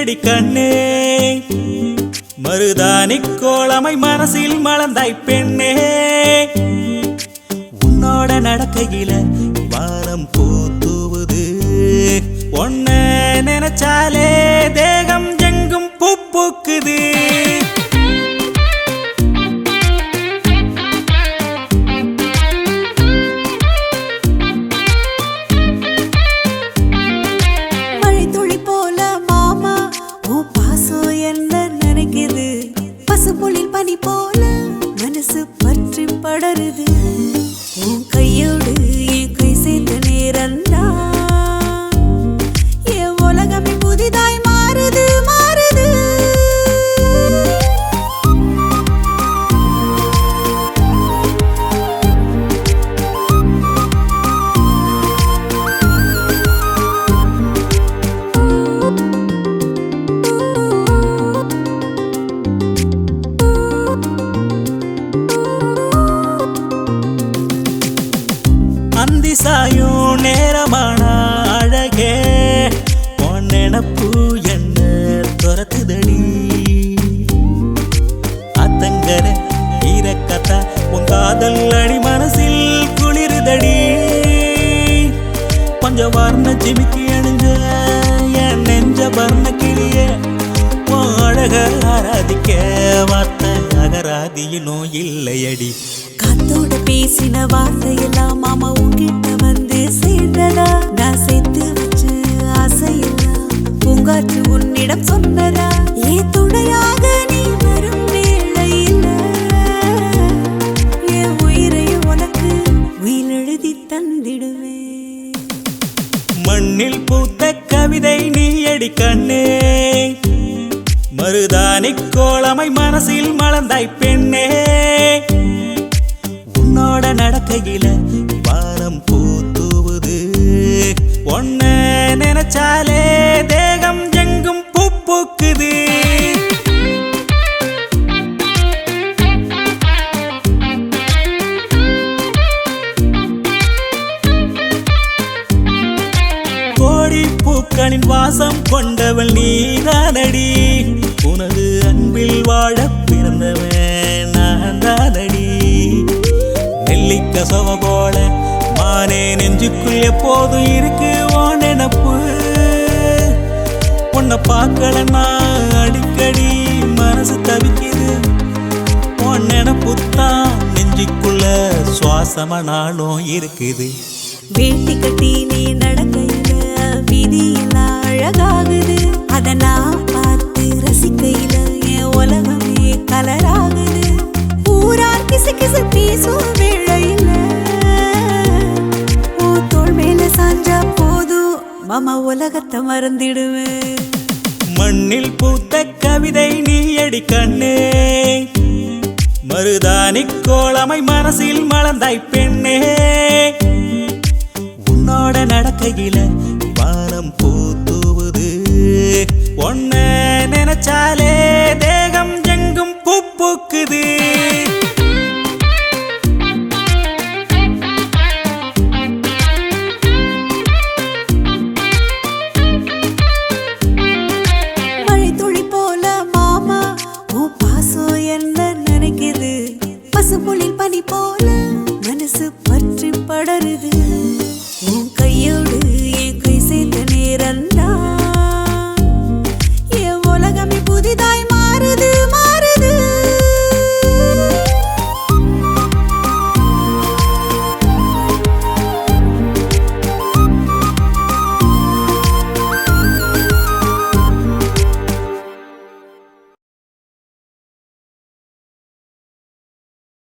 அடி கண்ணே மருதாணி கோலமை மனசில் மலர்ந்தாய் பெண்ணே உன்னோட நடக்கையில வானம் பூத்துவது ஒன்ன நினைச்சாலே தேகம் எங்கும் பூ பூக்குது மழைத்துளி போல மாமா ஓ பாசம் என்ன நினைக்குது பசும்பொழில் பனி போல மனசு பற்றி படருது உன் கையோடு என் கை சேர்ந்த நேரம்தான் என் உலகமே புதிதாய் மாறுது மாறுது அந்தி சாயும் நேரமான அழகே உன் நினப்பு என்ன துரத்துதடி அத்தங்கர ஈரக்கத்தா உன் காதல் அடி மனசில் குளிருதடி கொஞ்சம் வர்ண சிமிக்கி அணிஞ்ச என் நெஞ்ச வர்ண கிளிய உன் அழக ஆராதிக்க வார்த்தை அகராதியினோ இல்லையடி காத்தோட பேசின வார்த்தையெல்லாம் மாமா உன்கிட்ட வந்து சேர்ந்ததா நான் சேர்த்து வச்ச ஆசையெல்லாம் பூங்காற்று உன்னிடம் சொன்னதா ஏன் துணையாக நீ வரும் வேளையில என் உயிரை உனக்கு உயிர் எழுதி தந்திடுவேன் மண்ணில் பூத்த கவிதை நீ அடி கண்ணே மருதாணி கோலமை மனசில் மலர்ந்தாய் பெண்ணே உன்னோட நடக்கையில வானம் பூத்துவது ஒன்ன நினைச்சாலே தேகம் எங்கும் பூ பூக்குது கோடி பூக்களின் வாசம் கொண்டவள் நீதானடி உனது அன்பில் வாழ பிறந்தவன் நான் தானடி நெல்லிக்க சொவ போல மானே நெஞ்சுக்குள் எப்போதும் இருக்கு ஓ நினப்பு உன்னை பார்க்கலன்னா அடிக்கடி மனசு தவிக்குது உன் நினப்புத்தான் நெஞ்சுக்குள்ள சுவாசமனாலும் இருக்குது வேட்டி கட்டி நீ நடக்கையில வீதியெல்லாம் அழகாகுது அத நான் பார்த்து ரசிக்கையில என் உலகமே கலராகுது ஊரார் கிசு கிசு பேசும் வேளையில ஓ தோள் மேல சாஞ்சா போதும் மாமா உலகத்தை மறந்திடுவேன் மண்ணில் பூத்த கவிதை நீ அடி கண்ணே மருதாணி கோலமை மனசில் மலர்ந்தாய் பெண்ணே உன்னோட நடக்கையில வானம் பூத்துவது ஒன்ன நினைச்சாலே